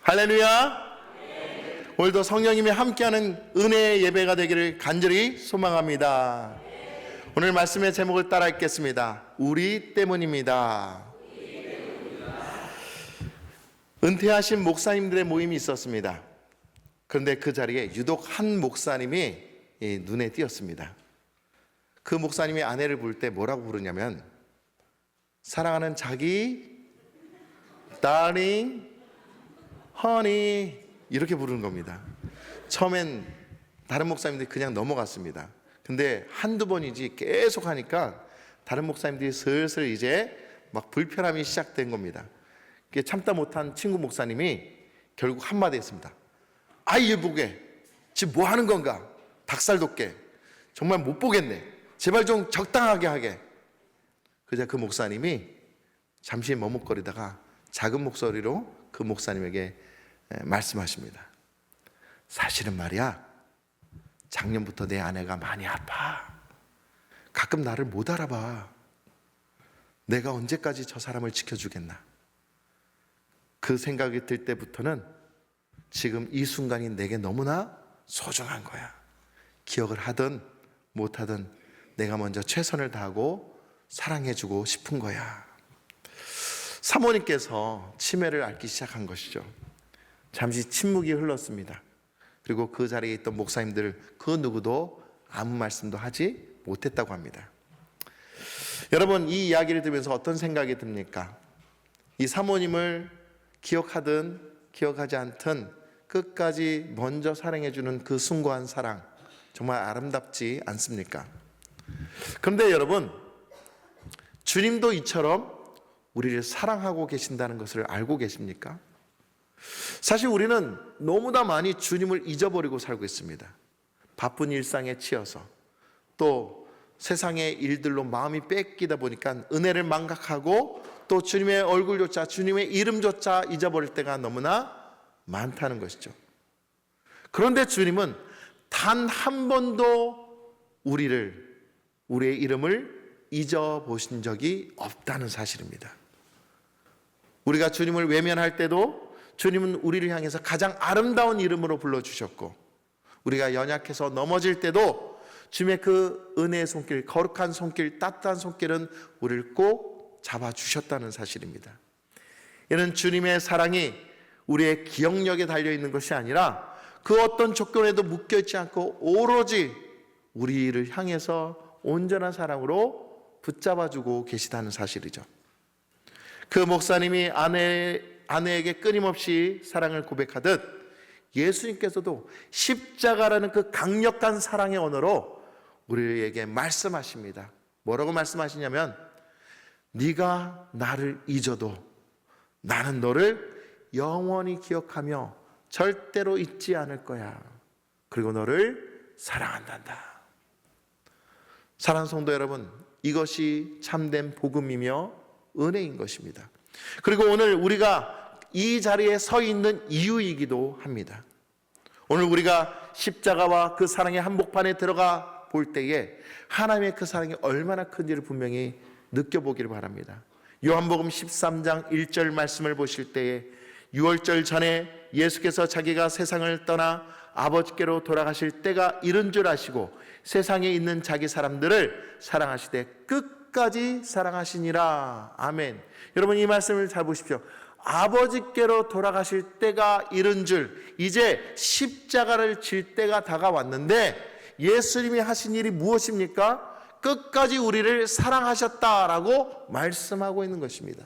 할렐루야. 오늘도 성령님이 함께하는 은혜의 예배가 되기를 간절히 소망합니다. 오늘 말씀의 제목을 따라 읽겠습니다. 우리 때문입니다. 은퇴하신 목사님들의 모임이 있었습니다. 그런데 그 자리에 유독 한 목사님이 눈에 띄었습니다. 그 목사님이 아내를 부를 때 뭐라고 부르냐면 사랑하는 자기, darling, honey 이렇게 부르는 겁니다. 처음엔 다른 목사님들이 그냥 넘어갔습니다. 근데 한두 번이지 계속 하니까 다른 목사님들이 슬슬 이제 막 불편함이 시작된 겁니다. 참다 못한 친구 목사님이 결국 한마디 했습니다. 아이 보게 지금 뭐 하는 건가? 닭살 돋게 정말 못 보겠네. 제발 좀 적당하게 하게. 그러자 그 목사님이 잠시 머뭇거리다가 작은 목소리로 그 목사님에게 말씀하십니다. 사실은 말이야, 작년부터 내 아내가 많이 아파. 가끔 나를 못 알아봐. 내가 언제까지 저 사람을 지켜주겠나. 그 생각이 들 때부터는 지금 이 순간이 내게 너무나 소중한 거야. 기억을 하든 못하든 내가 먼저 최선을 다하고 사랑해주고 싶은 거야. 사모님께서 치매를 앓기 시작한 것이죠. 잠시 침묵이 흘렀습니다. 그리고 그 자리에 있던 목사님들 그 누구도 아무 말씀도 하지 못했다고 합니다. 여러분, 이 이야기를 들으면서 어떤 생각이 듭니까? 이 사모님을 기억하든 기억하지 않든 끝까지 먼저 사랑해주는 그 숭고한 사랑, 정말 아름답지 않습니까? 그런데 여러분, 주님도 이처럼 우리를 사랑하고 계신다는 것을 알고 계십니까? 사실 우리는 너무나 많이 주님을 잊어버리고 살고 있습니다. 바쁜 일상에 치여서 또 세상의 일들로 마음이 뺏기다 보니까 은혜를 망각하고 또 주님의 얼굴조차, 주님의 이름조차 잊어버릴 때가 너무나 많다는 것이죠. 그런데 주님은 단 한 번도 우리의 이름을 잊어보신 적이 없다는 사실입니다. 우리가 주님을 외면할 때도 주님은 우리를 향해서 가장 아름다운 이름으로 불러주셨고, 우리가 연약해서 넘어질 때도 주님의 그 은혜의 손길, 거룩한 손길, 따뜻한 손길은 우리를 꼭 잡아주셨다는 사실입니다. 이는 주님의 사랑이 우리의 기억력에 달려있는 것이 아니라 그 어떤 조건에도 묶여있지 않고 오로지 우리를 향해서 온전한 사랑으로 붙잡아주고 계시다는 사실이죠. 그 목사님이 아내에게 끊임없이 사랑을 고백하듯 예수님께서도 십자가라는 그 강력한 사랑의 언어로 우리에게 말씀하십니다. 뭐라고 말씀하시냐면 네가 나를 잊어도 나는 너를 영원히 기억하며 절대로 잊지 않을 거야. 그리고 너를 사랑한단다. 사랑하는 성도 여러분, 이것이 참된 복음이며 은혜인 것입니다. 그리고 오늘 우리가 이 자리에 서 있는 이유이기도 합니다. 오늘 우리가 십자가와 그 사랑의 한복판에 들어가 볼 때에 하나님의 그 사랑이 얼마나 큰지를 분명히 느껴보기를 바랍니다. 요한복음 13장 1절 말씀을 보실 때에 유월절 전에 예수께서 자기가 세상을 떠나 아버지께로 돌아가실 때가 이른 줄 아시고 세상에 있는 자기 사람들을 사랑하시되 끝까지 사랑하시니라. 아멘. 여러분, 이 말씀을 잘 보십시오. 아버지께로 돌아가실 때가 이른 줄, 이제 십자가를 질 때가 다가왔는데 예수님이 하신 일이 무엇입니까? 끝까지 우리를 사랑하셨다라고 말씀하고 있는 것입니다.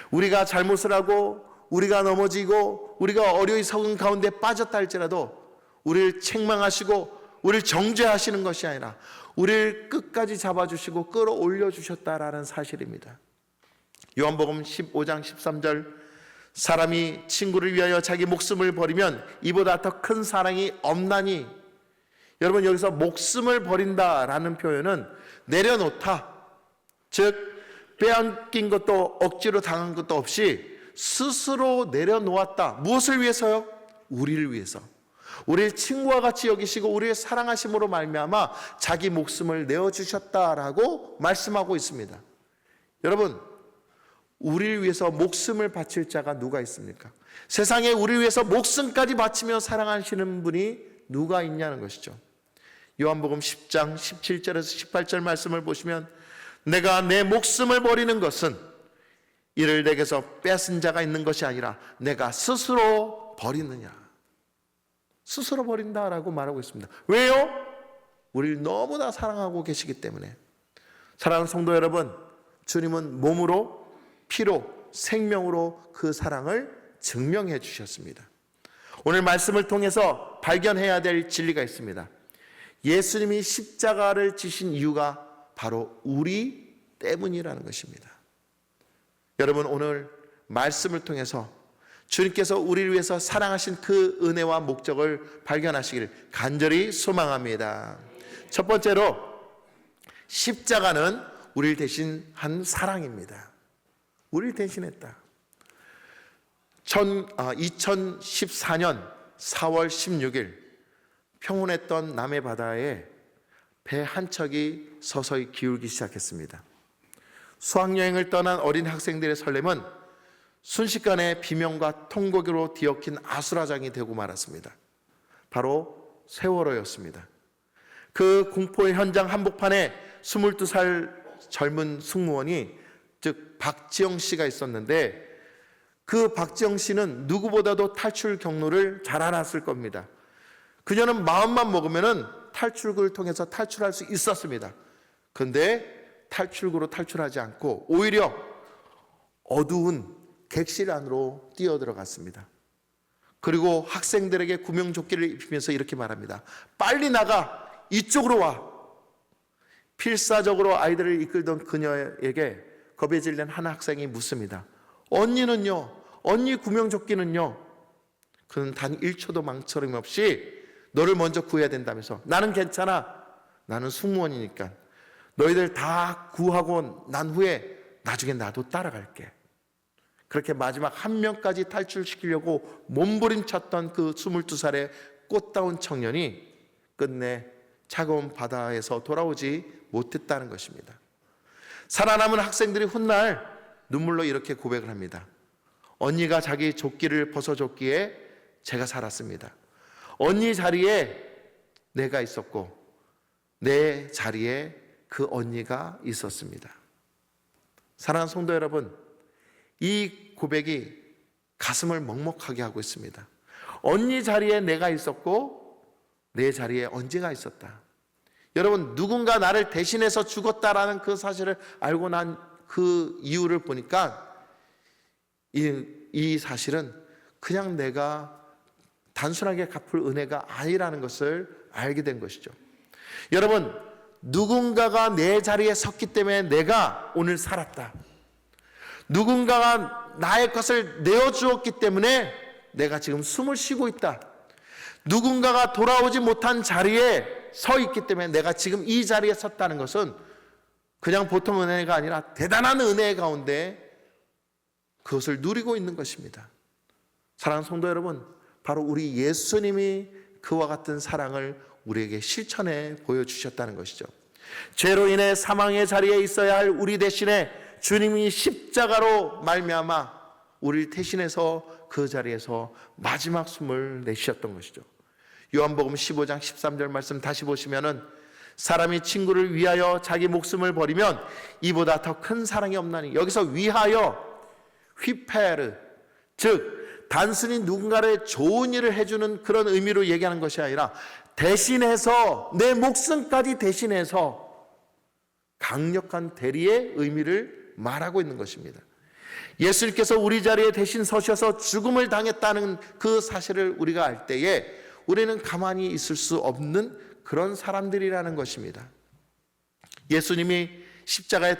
우리가 잘못을 하고 우리가 넘어지고 우리가 어리석은 가운데 빠졌다 할지라도 우리를 책망하시고 우리를 정죄하시는 것이 아니라 우리를 끝까지 잡아주시고 끌어올려 주셨다라는 사실입니다. 요한복음 15장 13절, 사람이 친구를 위하여 자기 목숨을 버리면 이보다 더 큰 사랑이 없나니. 여러분, 여기서 목숨을 버린다라는 표현은 내려놓다, 즉 빼앗긴 것도 억지로 당한 것도 없이 스스로 내려놓았다. 무엇을 위해서요? 우리를 위해서. 우리를 친구와 같이 여기시고 우리를 사랑하심으로 말미암아 자기 목숨을 내어주셨다라고 말씀하고 있습니다. 여러분, 우리를 위해서 목숨을 바칠 자가 누가 있습니까? 세상에 우리를 위해서 목숨까지 바치며 사랑하시는 분이 누가 있냐는 것이죠. 요한복음 10장 17절에서 18절 말씀을 보시면 내가 내 목숨을 버리는 것은 이를 내게서 뺏은 자가 있는 것이 아니라 내가 스스로 버리느냐. 스스로 버린다라고 말하고 있습니다. 왜요? 우리를 너무나 사랑하고 계시기 때문에. 사랑하는 성도 여러분, 주님은 몸으로, 피로, 생명으로 그 사랑을 증명해 주셨습니다. 오늘 말씀을 통해서 발견해야 될 진리가 있습니다. 예수님이 십자가를 지신 이유가 바로 우리 때문이라는 것입니다. 여러분, 오늘 말씀을 통해서 주님께서 우리를 위해서 사랑하신 그 은혜와 목적을 발견하시기를 간절히 소망합니다. 첫 번째로, 십자가는 우리를 대신한 사랑입니다. 우리를 대신했다. 2014년 4월 16일 평온했던 남해 바다에 배 한 척이 서서히 기울기 시작했습니다. 수학여행을 떠난 어린 학생들의 설렘은 순식간에 비명과 통곡으로 뒤엉킨 아수라장이 되고 말았습니다. 바로 세월호였습니다. 그 공포의 현장 한복판에 22살 젊은 승무원이, 즉 박지영 씨가 있었는데, 그 박지영 씨는 누구보다도 탈출 경로를 잘 알았을 겁니다. 그녀는 마음만 먹으면 탈출구를 통해서 탈출할 수 있었습니다. 그런데 탈출구로 탈출하지 않고 오히려 어두운 객실 안으로 뛰어들어갔습니다. 그리고 학생들에게 구명조끼를 입히면서 이렇게 말합니다. 빨리 나가! 이쪽으로 와! 필사적으로 아이들을 이끌던 그녀에게 겁에 질린 한 학생이 묻습니다. 언니는요? 언니 구명조끼는요? 그는 단 1초도 망설임 없이 너를 먼저 구해야 된다면서, 나는 괜찮아. 나는 승무원이니까. 너희들 다 구하고 난 후에 나중에 나도 따라갈게. 그렇게 마지막 한 명까지 탈출시키려고 몸부림쳤던 그 22살의 꽃다운 청년이 끝내 차가운 바다에서 돌아오지 못했다는 것입니다. 살아남은 학생들이 훗날 눈물로 이렇게 고백을 합니다. 언니가 자기 조끼를 벗어줬기에 제가 살았습니다. 언니 자리에 내가 있었고 내 자리에 그 언니가 있었습니다. 사랑하는 성도 여러분, 이 고백이 가슴을 먹먹하게 하고 있습니다. 언니 자리에 내가 있었고 내 자리에 언제가 있었다. 여러분, 누군가 나를 대신해서 죽었다라는 그 사실을 알고 난 그 이유를 보니까 이 사실은 그냥 내가 단순하게 갚을 은혜가 아니라는 것을 알게 된 것이죠. 여러분, 누군가가 내 자리에 섰기 때문에 내가 오늘 살았다. 누군가가 나의 것을 내어주었기 때문에 내가 지금 숨을 쉬고 있다. 누군가가 돌아오지 못한 자리에 서 있기 때문에 내가 지금 이 자리에 섰다는 것은 그냥 보통 은혜가 아니라 대단한 은혜 가운데 그것을 누리고 있는 것입니다. 사랑하는 성도 여러분, 바로 우리 예수님이 그와 같은 사랑을 우리에게 실천해 보여주셨다는 것이죠. 죄로 인해 사망의 자리에 있어야 할 우리 대신에 주님이 십자가로 말미암아 우리를 대신해서 그 자리에서 마지막 숨을 내쉬었던 것이죠. 요한복음 15장 13절 말씀 다시 보시면은 사람이 친구를 위하여 자기 목숨을 버리면 이보다 더 큰 사랑이 없나니, 여기서 위하여, 휘페르, 즉 단순히 누군가를 좋은 일을 해주는 그런 의미로 얘기하는 것이 아니라 대신해서, 내 목숨까지 대신해서 강력한 대리의 의미를 말하고 있는 것입니다. 예수님께서 우리 자리에 대신 서셔서 죽음을 당했다는 그 사실을 우리가 알 때에 우리는 가만히 있을 수 없는 그런 사람들이라는 것입니다. 예수님이 십자가에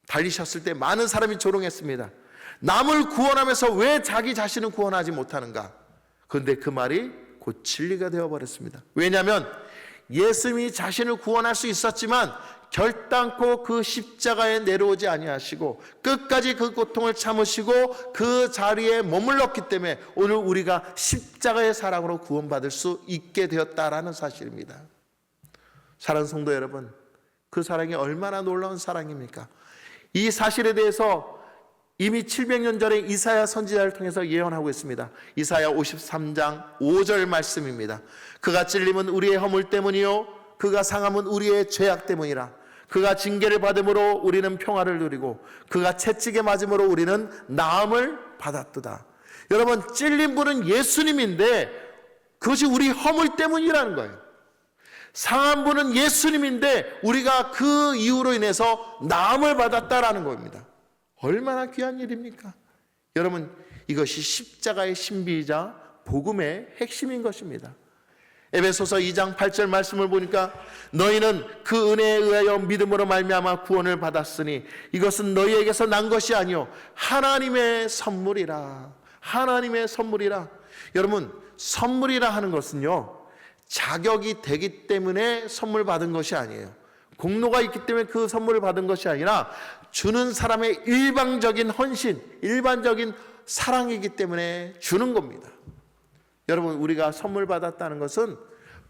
달리셨을 때 많은 사람이 조롱했습니다. 남을 구원하면서 왜 자기 자신을 구원하지 못하는가? 그런데 그 말이 곧 진리가 되어버렸습니다. 왜냐하면 예수님이 자신을 구원할 수 있었지만 결단코 그 십자가에 내려오지 아니하시고 끝까지 그 고통을 참으시고 그 자리에 머물렀기 때문에 오늘 우리가 십자가의 사랑으로 구원받을 수 있게 되었다라는 사실입니다. 사랑하는 성도 여러분, 그 사랑이 얼마나 놀라운 사랑입니까? 이 사실에 대해서 이미 700년 전에 이사야 선지자를 통해서 예언하고 있습니다. 이사야 53장 5절 말씀입니다. 그가 찔림은 우리의 허물 때문이요 그가 상함은 우리의 죄악 때문이라. 그가 징계를 받음으로 우리는 평화를 누리고 그가 채찍에 맞음으로 우리는 나음을 받았도다. 여러분, 찔린 분은 예수님인데 그것이 우리 허물 때문이라는 거예요. 상한 분은 예수님인데 우리가 그 이유로 인해서 나음을 받았다라는 겁니다. 얼마나 귀한 일입니까? 여러분, 이것이 십자가의 신비이자 복음의 핵심인 것입니다. 에베소서 2장 8절 말씀을 보니까 너희는 그 은혜에 의하여 믿음으로 말미암아 구원을 받았으니 이것은 너희에게서 난 것이 아니요 하나님의 선물이라. 하나님의 선물이라. 여러분, 선물이라 하는 것은요 자격이 되기 때문에 선물 받은 것이 아니에요. 공로가 있기 때문에 그 선물을 받은 것이 아니라 주는 사람의 일방적인 헌신, 일반적인 사랑이기 때문에 주는 겁니다. 여러분, 우리가 선물 받았다는 것은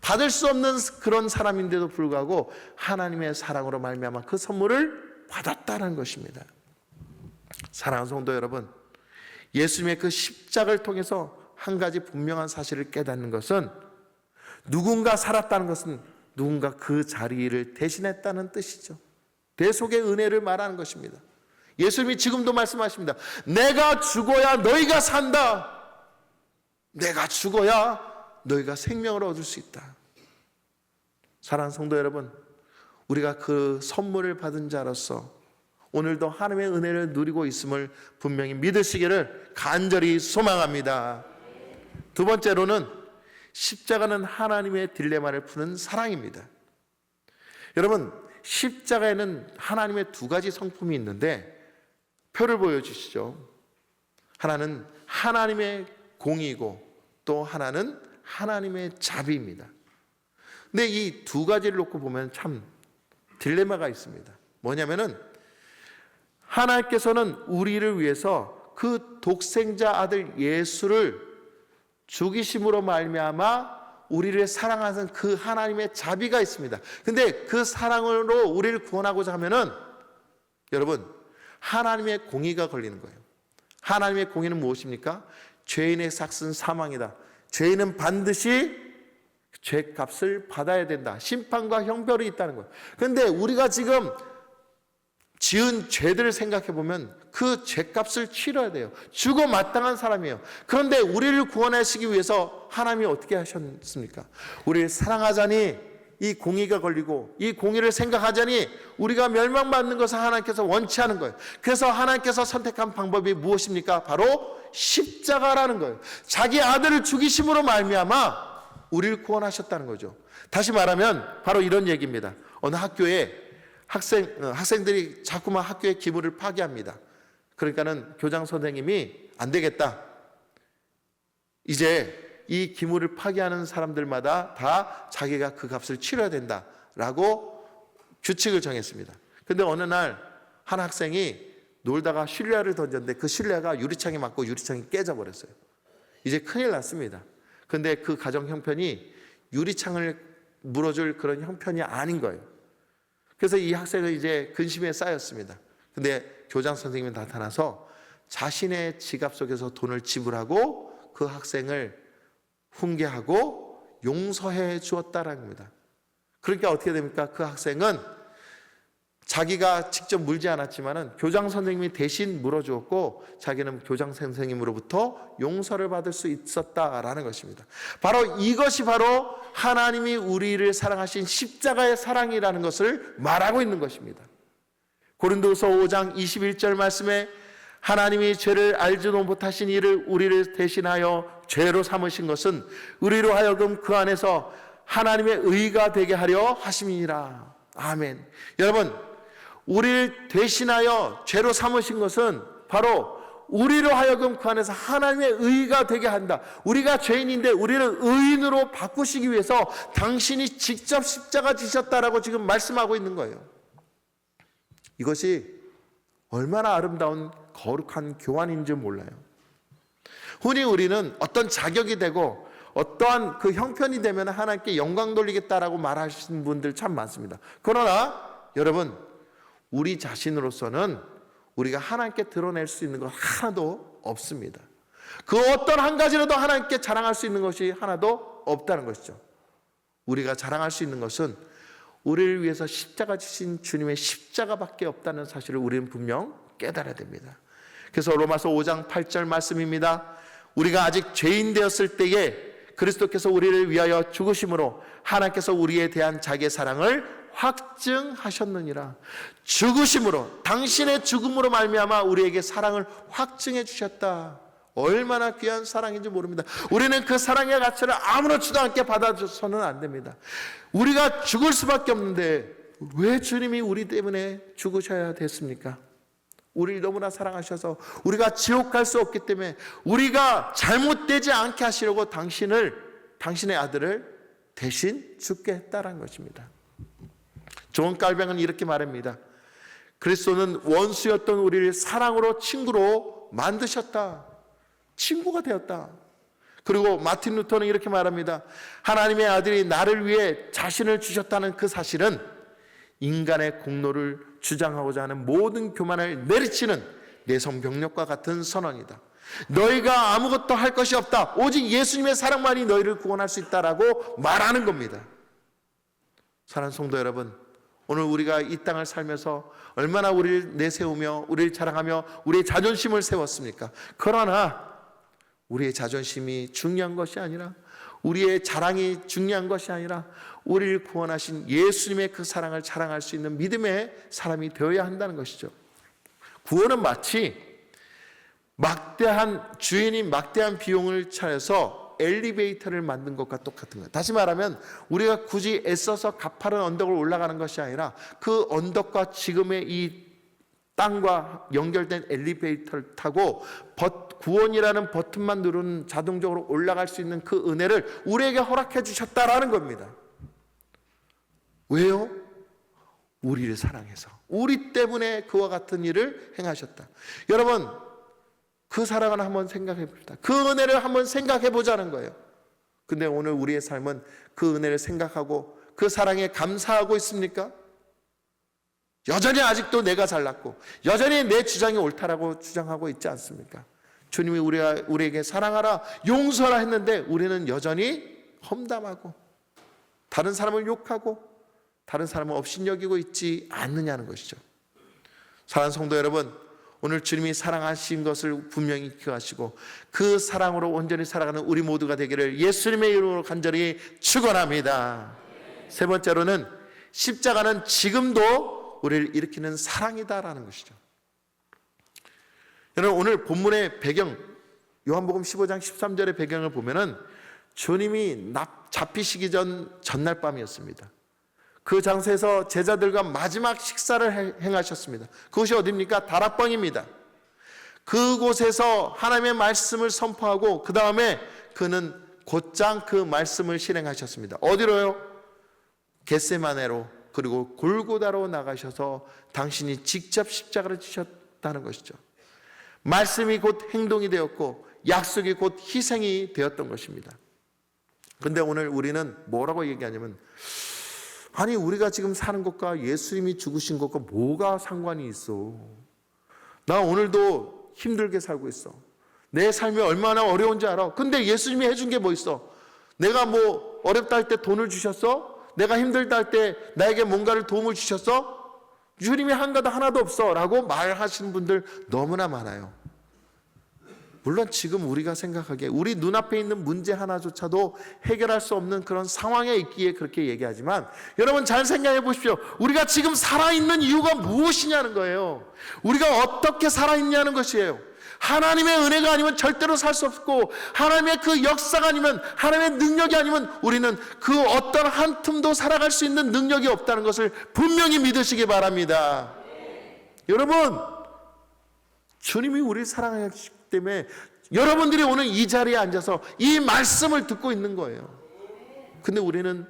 받을 수 없는 그런 사람인데도 불구하고 하나님의 사랑으로 말미암아 그 선물을 받았다는 것입니다. 사랑하는 성도 여러분, 예수님의 그 십자가를 통해서 한 가지 분명한 사실을 깨닫는 것은 누군가 살았다는 것은 누군가 그 자리를 대신했다는 뜻이죠. 대속의 은혜를 말하는 것입니다. 예수님이 지금도 말씀하십니다. 내가 죽어야 너희가 산다. 내가 죽어야 너희가 생명을 얻을 수 있다. 사랑하는 성도 여러분, 우리가 그 선물을 받은 자로서 오늘도 하나님의 은혜를 누리고 있음을 분명히 믿으시기를 간절히 소망합니다. 두 번째로는 십자가는 하나님의 딜레마를 푸는 사랑입니다. 여러분, 십자가에는 하나님의 두 가지 성품이 있는데 표를 보여주시죠. 하나는 하나님의 공의고 또 하나는 하나님의 자비입니다. 근데 이 두 가지를 놓고 보면 참 딜레마가 있습니다. 뭐냐면은 하나님께서는 우리를 위해서 그 독생자 아들 예수를 죽이심으로 말미암아 우리를 사랑하는 그 하나님의 자비가 있습니다. 근데 그 사랑으로 우리를 구원하고자 하면은 여러분, 하나님의 공의가 걸리는 거예요. 하나님의 공의는 무엇입니까? 죄인의 삭은 사망이다. 죄인은 반드시 죄값을 받아야 된다. 심판과 형벌이 있다는 거예요. 근데 우리가 지금 지은 죄들을 생각해 보면 그 죄값을 치러야 돼요. 죽어 마땅한 사람이에요. 그런데 우리를 구원하시기 위해서 하나님이 어떻게 하셨습니까? 우리를 사랑하자니 이 공의가 걸리고 이 공의를 생각하자니 우리가 멸망받는 것을 하나님께서 원치 않은 거예요. 그래서 하나님께서 선택한 방법이 무엇입니까? 바로 십자가라는 거예요. 자기 아들을 죽이심으로 말미암아 우리를 구원하셨다는 거죠. 다시 말하면 바로 이런 얘기입니다. 어느 학교에 학생들이 자꾸만 학교의 기물을 파괴합니다. 그러니까는 교장 선생님이 안 되겠다. 이제 이 기물을 파괴하는 사람들마다 다 자기가 그 값을 치러야 된다라고 규칙을 정했습니다. 근데 어느 날 한 학생이 놀다가 실내화를 던졌는데 그 실내화가 유리창에 맞고 유리창이 깨져버렸어요. 이제 큰일 났습니다. 근데 그 가정 형편이 유리창을 물어줄 그런 형편이 아닌 거예요. 그래서 이 학생은 이제 근심에 쌓였습니다. 근데 교장 선생님이 나타나서 자신의 지갑 속에서 돈을 지불하고 그 학생을 훈계하고 용서해 주었다라는 겁니다. 그러니까 어떻게 됩니까? 그 학생은 자기가 직접 물지 않았지만은 교장 선생님이 대신 물어주었고 자기는 교장 선생님으로부터 용서를 받을 수 있었다라는 것입니다. 바로 이것이 바로 하나님이 우리를 사랑하신 십자가의 사랑이라는 것을 말하고 있는 것입니다. 고린도서 5장 21절 말씀에 하나님이 죄를 알지도 못하신 이를 우리를 대신하여 죄로 삼으신 것은 우리로 하여금 그 안에서 하나님의 의가 되게 하려 하심이니라. 아멘. 여러분, 우리를 대신하여 죄로 삼으신 것은 바로 우리로 하여금 그 안에서 하나님의 의가 되게 한다. 우리가 죄인인데 우리를 의인으로 바꾸시기 위해서 당신이 직접 십자가 지셨다라고 지금 말씀하고 있는 거예요. 이것이 얼마나 아름다운 거룩한 교환인지 몰라요. 흔히 우리는 어떤 자격이 되고 어떠한 그 형편이 되면 하나님께 영광 돌리겠다라고 말하시는 분들 참 많습니다. 그러나 여러분, 우리 자신으로서는 우리가 하나님께 드러낼 수 있는 것 하나도 없습니다. 그 어떤 한 가지라도 하나님께 자랑할 수 있는 것이 하나도 없다는 것이죠. 우리가 자랑할 수 있는 것은 우리를 위해서 십자가 지신 주님의 십자가밖에 없다는 사실을 우리는 분명 깨달아야 됩니다. 그래서 로마서 5장 8절 말씀입니다. 우리가 아직 죄인 되었을 때에 그리스도께서 우리를 위하여 죽으심으로 하나님께서 우리에 대한 자기의 사랑을 확증하셨느니라. 죽으심으로, 당신의 죽음으로 말미암아 우리에게 사랑을 확증해 주셨다. 얼마나 귀한 사랑인지 모릅니다. 우리는 그 사랑의 가치를 아무렇지도 않게 받아줘서는 안 됩니다. 우리가 죽을 수밖에 없는데 왜 주님이 우리 때문에 죽으셔야 됐습니까? 우리를 너무나 사랑하셔서 우리가 지옥 갈 수 없기 때문에 우리가 잘못되지 않게 하시려고 당신의 아들을 대신 죽게 했다는 것입니다. 존 칼뱅은 이렇게 말합니다. 그리스도는 원수였던 우리를 사랑으로 친구로 만드셨다. 친구가 되었다. 그리고 마틴 루터는 이렇게 말합니다. 하나님의 아들이 나를 위해 자신을 주셨다는 그 사실은 인간의 공로를 주장하고자 하는 모든 교만을 내리치는 내성 병력과 같은 선언이다. 너희가 아무것도 할 것이 없다. 오직 예수님의 사랑만이 너희를 구원할 수 있다라고 말하는 겁니다. 사랑하는 성도 여러분, 오늘 우리가 이 땅을 살면서 얼마나 우리를 내세우며 우리를 자랑하며 우리의 자존심을 세웠습니까? 그러나 우리의 자존심이 중요한 것이 아니라, 우리의 자랑이 중요한 것이 아니라 우리를 구원하신 예수님의 그 사랑을 자랑할 수 있는 믿음의 사람이 되어야 한다는 것이죠. 구원은 마치 주인이 막대한 비용을 차려서 엘리베이터를 만든 것과 똑같은 거예요. 다시 말하면 우리가 굳이 애써서 가파른 언덕을 올라가는 것이 아니라 그 언덕과 지금의 이 땅과 연결된 엘리베이터를 타고 구원이라는 버튼만 누르는 자동적으로 올라갈 수 있는 그 은혜를 우리에게 허락해 주셨다라는 겁니다. 왜요? 우리를 사랑해서, 우리 때문에 그와 같은 일을 행하셨다. 여러분, 그 사랑을 한번 생각해 봅시다. 그 은혜를 한번 생각해 보자는 거예요. 근데 오늘 우리의 삶은 그 은혜를 생각하고 그 사랑에 감사하고 있습니까? 여전히 아직도 내가 잘났고 여전히 내 주장이 옳다라고 주장하고 있지 않습니까? 주님이 우리에게 사랑하라, 용서하라 했는데 우리는 여전히 험담하고 다른 사람을 욕하고 다른 사람을 업신여기고 있지 않느냐는 것이죠. 사랑하는 성도 여러분, 오늘 주님이 사랑하신 것을 분명히 기억하시고 그 사랑으로 온전히 살아가는 우리 모두가 되기를 예수님의 이름으로 간절히 축원합니다. 세 번째로는 십자가는 지금도 우리를 일으키는 사랑이다라는 것이죠. 여러분, 오늘 본문의 배경, 요한복음 15장 13절의 배경을 보면은 주님이 잡히시기 전날 밤이었습니다. 그 장소에서 제자들과 마지막 식사를 행하셨습니다. 그것이 어디입니까? 다락방입니다. 그곳에서 하나님의 말씀을 선포하고 그 다음에 그는 곧장 그 말씀을 실행하셨습니다. 어디로요? 겟세마네로, 그리고 골고다로 나가셔서 당신이 직접 십자가를 지셨다는 것이죠. 말씀이 곧 행동이 되었고 약속이 곧 희생이 되었던 것입니다. 그런데 오늘 우리는 뭐라고 얘기하냐면, 아니 우리가 지금 사는 것과 예수님이 죽으신 것과 뭐가 상관이 있어? 나 오늘도 힘들게 살고 있어. 내 삶이 얼마나 어려운지 알아. 근데 예수님이 해준 게 뭐 있어? 내가 뭐 어렵다 할 때 돈을 주셨어? 내가 힘들다 할 때 나에게 뭔가를 도움을 주셨어? 주님이 한 가도 하나도 없어 라고 말하시는 분들 너무나 많아요. 물론 지금 우리가 생각하기에 우리 눈앞에 있는 문제 하나조차도 해결할 수 없는 그런 상황에 있기에 그렇게 얘기하지만, 여러분 잘 생각해 보십시오. 우리가 지금 살아있는 이유가 무엇이냐는 거예요. 우리가 어떻게 살아있냐는 것이에요. 하나님의 은혜가 아니면 절대로 살 수 없고, 하나님의 그 역사가 아니면, 하나님의 능력이 아니면 우리는 그 어떤 한 틈도 살아갈 수 있는 능력이 없다는 것을 분명히 믿으시기 바랍니다. 여러분, 주님이 우리를 사랑하시기 때문에 여러분들이 오늘 이 자리에 앉아서 이 말씀을 듣고 있는 거예요. 근데 우리는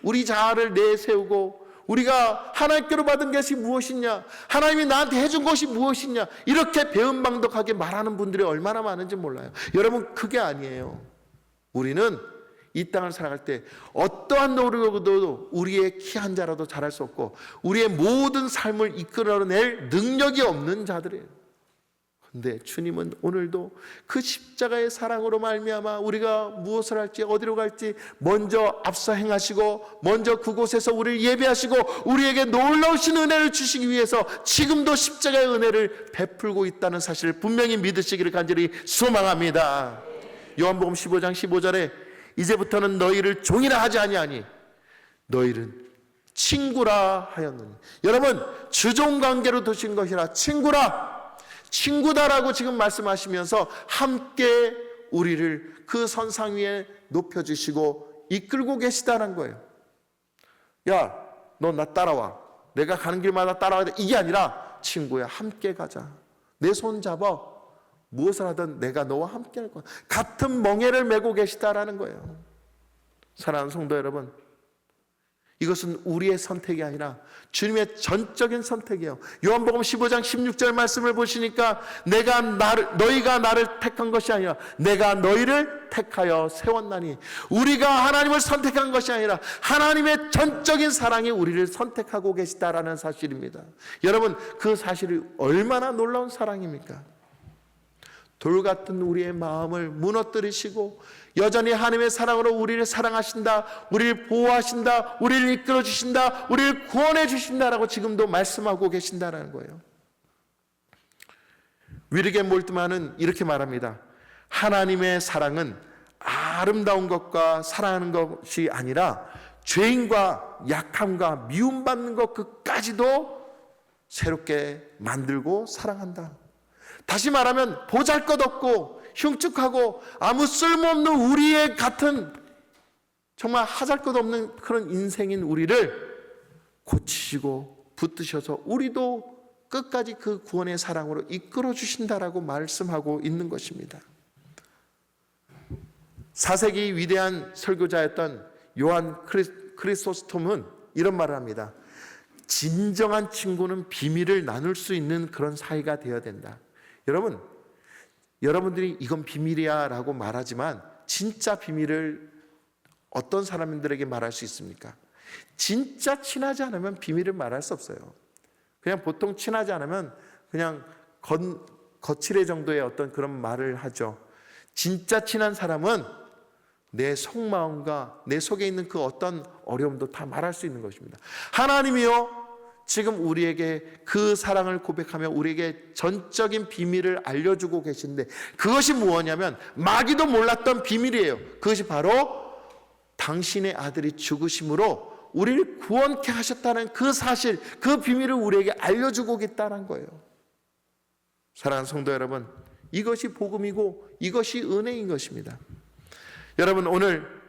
우리 자아를 내세우고 우리가 하나님께로 받은 것이 무엇이냐, 하나님이 나한테 해준 것이 무엇이냐, 이렇게 배은망덕하게 말하는 분들이 얼마나 많은지 몰라요. 여러분, 그게 아니에요. 우리는 이 땅을 살아갈 때 어떠한 노력으로도 우리의 키 한 자라도 잘할 수 없고 우리의 모든 삶을 이끌어낼 능력이 없는 자들이에요. 근데 주님은 오늘도 그 십자가의 사랑으로 말미암아 우리가 무엇을 할지 어디로 갈지 먼저 앞서 행하시고 먼저 그곳에서 우리를 예배하시고 우리에게 놀라우신 은혜를 주시기 위해서 지금도 십자가의 은혜를 베풀고 있다는 사실을 분명히 믿으시기를 간절히 소망합니다. 요한복음 15장 15절에 이제부터는 너희를 종이라 하지 아니하니 너희는 친구라 하였느니. 여러분, 주종관계로 두신 것이라 친구다라고 지금 말씀하시면서 함께 우리를 그 선상 위에 높여주시고 이끌고 계시다는 거예요. 야, 너 나 따라와. 내가 가는 길마다 따라와야 돼. 이게 아니라 친구야, 함께 가자. 내 손 잡아. 무엇을 하든 내가 너와 함께 할 거야. 같은 멍에를 메고 계시다라는 거예요. 사랑하는 성도 여러분, 이것은 우리의 선택이 아니라 주님의 전적인 선택이에요. 요한복음 15장 16절 말씀을 보시니까 너희가 나를 택한 것이 아니라 내가 너희를 택하여 세웠나니. 우리가 하나님을 선택한 것이 아니라 하나님의 전적인 사랑이 우리를 선택하고 계시다라는 사실입니다. 여러분, 그 사실이 얼마나 놀라운 사랑입니까? 돌 같은 우리의 마음을 무너뜨리시고 여전히 하나님의 사랑으로 우리를 사랑하신다, 우리를 보호하신다, 우리를 이끌어 주신다, 우리를 구원해 주신다라고 지금도 말씀하고 계신다는 거예요. 위르겐 몰트만은 이렇게 말합니다. 하나님의 사랑은 아름다운 것과 사랑하는 것이 아니라 죄인과 약함과 미움받는 것 그까지도 새롭게 만들고 사랑한다. 다시 말하면 보잘것없고 흉측하고 아무 쓸모없는 우리의 같은 정말 하잘것없는 그런 인생인 우리를 고치시고 붙드셔서 우리도 끝까지 그 구원의 사랑으로 이끌어 주신다라고 말씀하고 있는 것입니다. 4세기 위대한 설교자였던 요한 크리소스톰은 이런 말을 합니다. 진정한 친구는 비밀을 나눌 수 있는 그런 사이가 되어야 된다. 여러분들이 이건 비밀이야 라고 말하지만 진짜 비밀을 어떤 사람들에게 말할 수 있습니까? 진짜 친하지 않으면 비밀을 말할 수 없어요. 그냥 보통 친하지 않으면 그냥 거칠의 정도의 어떤 그런 말을 하죠. 진짜 친한 사람은 내 속마음과 내 속에 있는 그 어떤 어려움도 다 말할 수 있는 것입니다. 하나님이요, 지금 우리에게 그 사랑을 고백하며 우리에게 전적인 비밀을 알려주고 계신데 그것이 무엇이냐면 마귀도 몰랐던 비밀이에요. 그것이 바로 당신의 아들이 죽으심으로 우리를 구원케 하셨다는 그 사실, 그 비밀을 우리에게 알려주고 있다는 거예요. 사랑하는 성도 여러분, 이것이 복음이고 이것이 은혜인 것입니다. 여러분, 오늘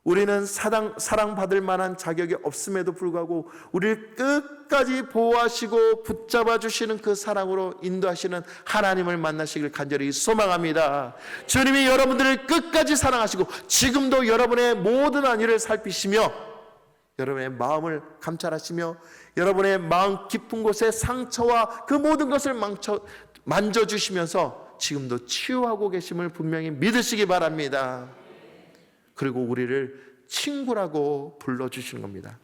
우리는 사랑받을 만한 자격이 없음에도 불구하고 우리를 끝까지 보호하시고 붙잡아 주시는 그 사랑으로 인도하시는 하나님을 만나시길 간절히 소망합니다. 주님이 여러분들을 끝까지 사랑하시고 지금도 여러분의 모든 안위를 살피시며 여러분의 마음을 감찰하시며 여러분의 마음 깊은 곳에 상처와 그 모든 것을 만져주시면서 지금도 치유하고 계심을 분명히 믿으시기 바랍니다. 그리고 우리를 친구라고 불러주신 겁니다.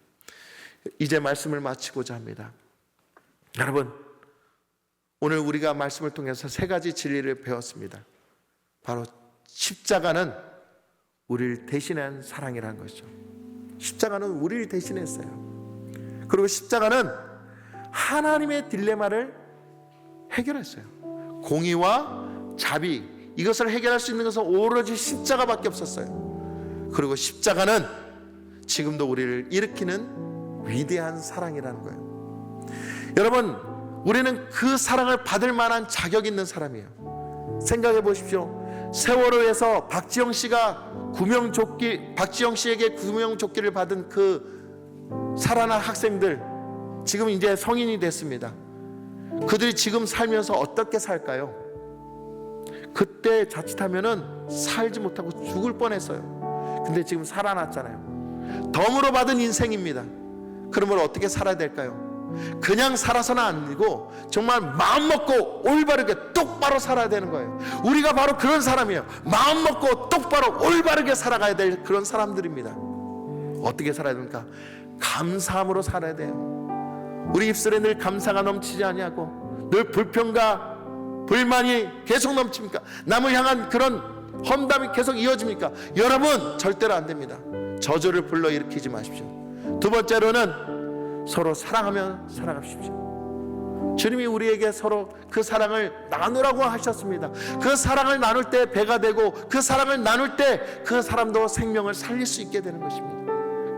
이제 말씀을 마치고자 합니다. 여러분, 오늘 우리가 말씀을 통해서 세 가지 진리를 배웠습니다. 바로 십자가는 우리를 대신한 사랑이라는 것이죠. 십자가는 우리를 대신했어요. 그리고 십자가는 하나님의 딜레마를 해결했어요. 공의와 자비, 이것을 해결할 수 있는 것은 오로지 십자가밖에 없었어요. 그리고 십자가는 지금도 우리를 일으키는 위대한 사랑이라는 거예요. 여러분, 우리는 그 사랑을 받을 만한 자격 있는 사람이에요. 생각해 보십시오. 세월호에서 박지영 씨에게 구명조끼를 받은 그 살아난 학생들, 지금 이제 성인이 됐습니다. 그들이 지금 살면서 어떻게 살까요? 그때 자칫하면은 살지 못하고 죽을 뻔했어요. 근데 지금 살아났잖아요. 덤으로 받은 인생입니다. 그러면 어떻게 살아야 될까요? 그냥 살아서는 아니고 정말 마음 먹고 올바르게 똑바로 살아야 되는 거예요. 우리가 바로 그런 사람이에요. 마음 먹고 똑바로 올바르게 살아가야 될 그런 사람들입니다. 어떻게 살아야 됩니까? 감사함으로 살아야 돼요. 우리 입술에 늘 감사가 넘치지 아니하고 늘 불평과 불만이 계속 넘칩니까? 남을 향한 그런 험담이 계속 이어집니까? 여러분, 절대로 안 됩니다. 저주를 불러일으키지 마십시오. 두 번째로는 서로 사랑하며 살아가십시오. 주님이 우리에게 서로 그 사랑을 나누라고 하셨습니다. 그 사랑을 나눌 때 배가 되고, 그 사랑을 나눌 때 그 사람도 생명을 살릴 수 있게 되는 것입니다.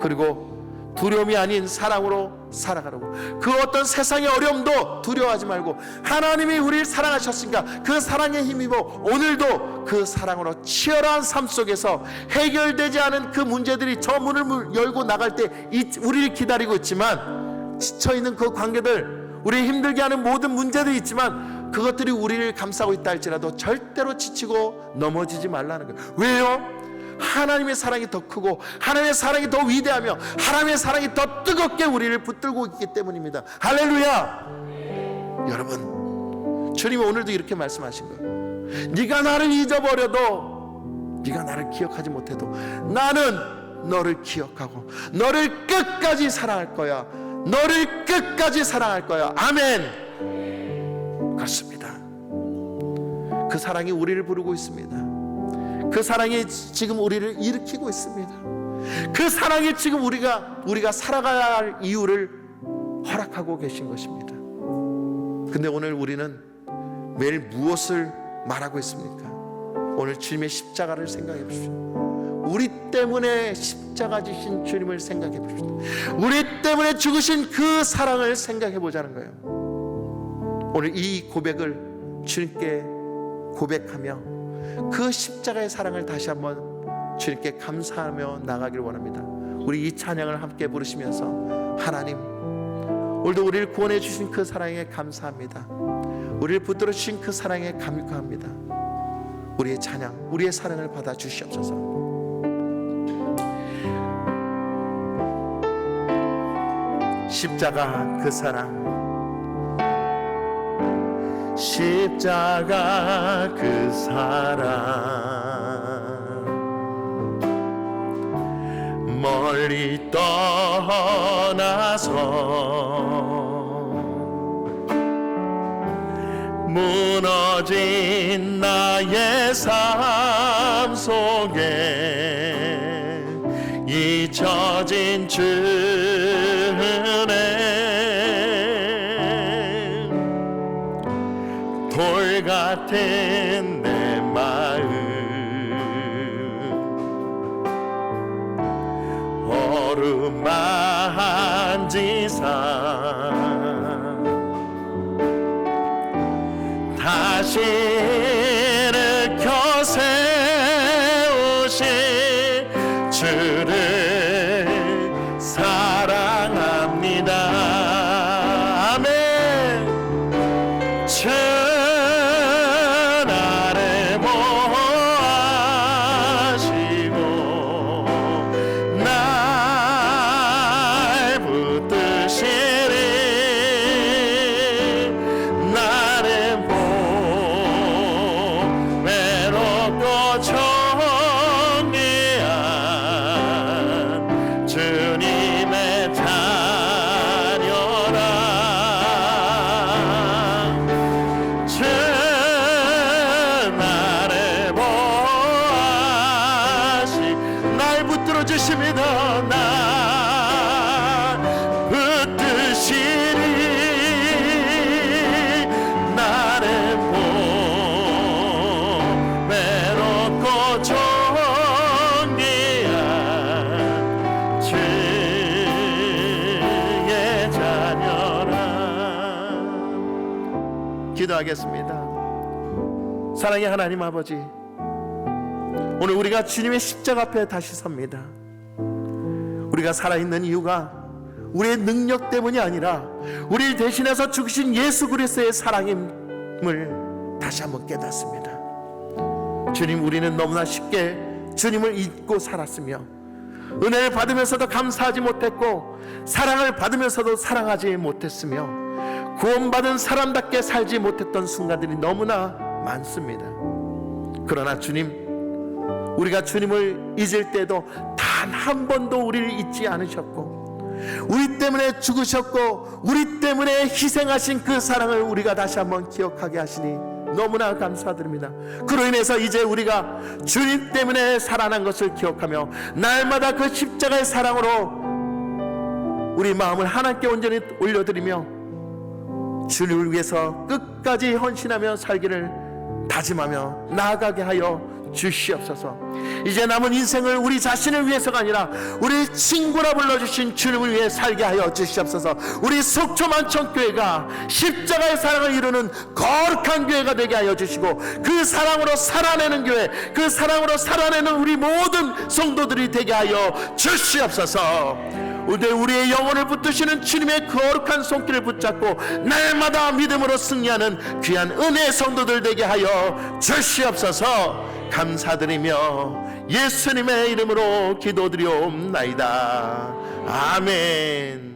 그리고 두려움이 아닌 사랑으로 살아가라고. 그 어떤 세상의 어려움도 두려워하지 말고 하나님이 우리를 사랑하셨으니까 그 사랑에 힘입어 오늘도 그 사랑으로 치열한 삶 속에서 해결되지 않은 그 문제들이 저 문을 열고 나갈 때 우리를 기다리고 있지만, 지쳐있는 그 관계들, 우리를 힘들게 하는 모든 문제들이 있지만 그것들이 우리를 감싸고 있다 할지라도 절대로 지치고 넘어지지 말라는 거예요. 왜요? 하나님의 사랑이 더 크고 하나님의 사랑이 더 위대하며 하나님의 사랑이 더 뜨겁게 우리를 붙들고 있기 때문입니다. 할렐루야. 여러분, 주님이 오늘도 이렇게 말씀하신 거예요. 네가 나를 잊어버려도, 네가 나를 기억하지 못해도 나는 너를 기억하고 너를 끝까지 사랑할 거야. 너를 끝까지 사랑할 거야. 아멘. 그렇습니다. 그 사랑이 우리를 부르고 있습니다. 그 사랑이 지금 우리를 일으키고 있습니다. 그 사랑이 지금 우리가 살아가야 할 이유를 허락하고 계신 것입니다. 근데 오늘 우리는 매일 무엇을 말하고 있습니까? 오늘 주님의 십자가를 생각해 보십시오. 우리 때문에 십자가 지신 주님을 생각해 보십시오. 우리 때문에 죽으신 그 사랑을 생각해 보자는 거예요. 오늘 이 고백을 주님께 고백하며 그 십자가의 사랑을 다시 한번 주님께 감사하며 나가기를 원합니다. 우리 이 찬양을 함께 부르시면서, 하나님, 오늘도 우리를 구원해 주신 그 사랑에 감사합니다. 우리를 붙들어 주신 그 사랑에 감격합니다. 우리의 찬양, 우리의 사랑을 받아 주시옵소서. 십자가 그 사랑, 십자가 그 사랑, 멀리 떠나서 무너진 나의 삶 속에 잊혀진 주의 돌 같은 내 마음 어루만지사 다시 일으켜 세우신 주를 사랑합니다. 아멘. 주 나를 보아시고 날 붙드시리. 나를 외롭고 정리한 주님의 자녀라. 주 나를 보아시 날 붙들어 주십니다. 날 붙드시리. 나를 외롭고 정리한 주의 자녀라. 기도하겠습니다. 사랑의 하나님 아버지, 오늘 우리가 주님의 십자가 앞에 다시 섭니다. 우리가 살아있는 이유가 우리의 능력 때문이 아니라 우리를 대신해서 죽으신 예수 그리스도의 사랑임을 다시 한번 깨닫습니다. 주님, 우리는 너무나 쉽게 주님을 잊고 살았으며 은혜를 받으면서도 감사하지 못했고 사랑을 받으면서도 사랑하지 못했으며 구원받은 사람답게 살지 못했던 순간들이 너무나 많습니다. 그러나 주님, 우리가 주님을 잊을 때도 단 한 번도 우리를 잊지 않으셨고 우리 때문에 죽으셨고 우리 때문에 희생하신 그 사랑을 우리가 다시 한번 기억하게 하시니 너무나 감사드립니다. 그로 인해서 이제 우리가 주님 때문에 살아난 것을 기억하며 날마다 그 십자가의 사랑으로 우리 마음을 하나님께 온전히 올려드리며 주님을 위해서 끝까지 헌신하며 살기를 다짐하며 나아가게 하여 주시옵소서. 이제 남은 인생을 우리 자신을 위해서가 아니라 우리 친구라 불러주신 주님을 위해 살게 하여 주시옵소서. 우리 속초만천교회가 십자가의 사랑을 이루는 거룩한 교회가 되게 하여 주시고 그 사랑으로 살아내는 교회, 그 사랑으로 살아내는 우리 모든 성도들이 되게 하여 주시옵소서. 우리의 영혼을 붙드시는 주님의 거룩한 손길을 붙잡고 날마다 믿음으로 승리하는 귀한 은혜의 성도들 되게 하여 주시옵소서. 감사드리며 예수님의 이름으로 기도드리옵나이다. 아멘.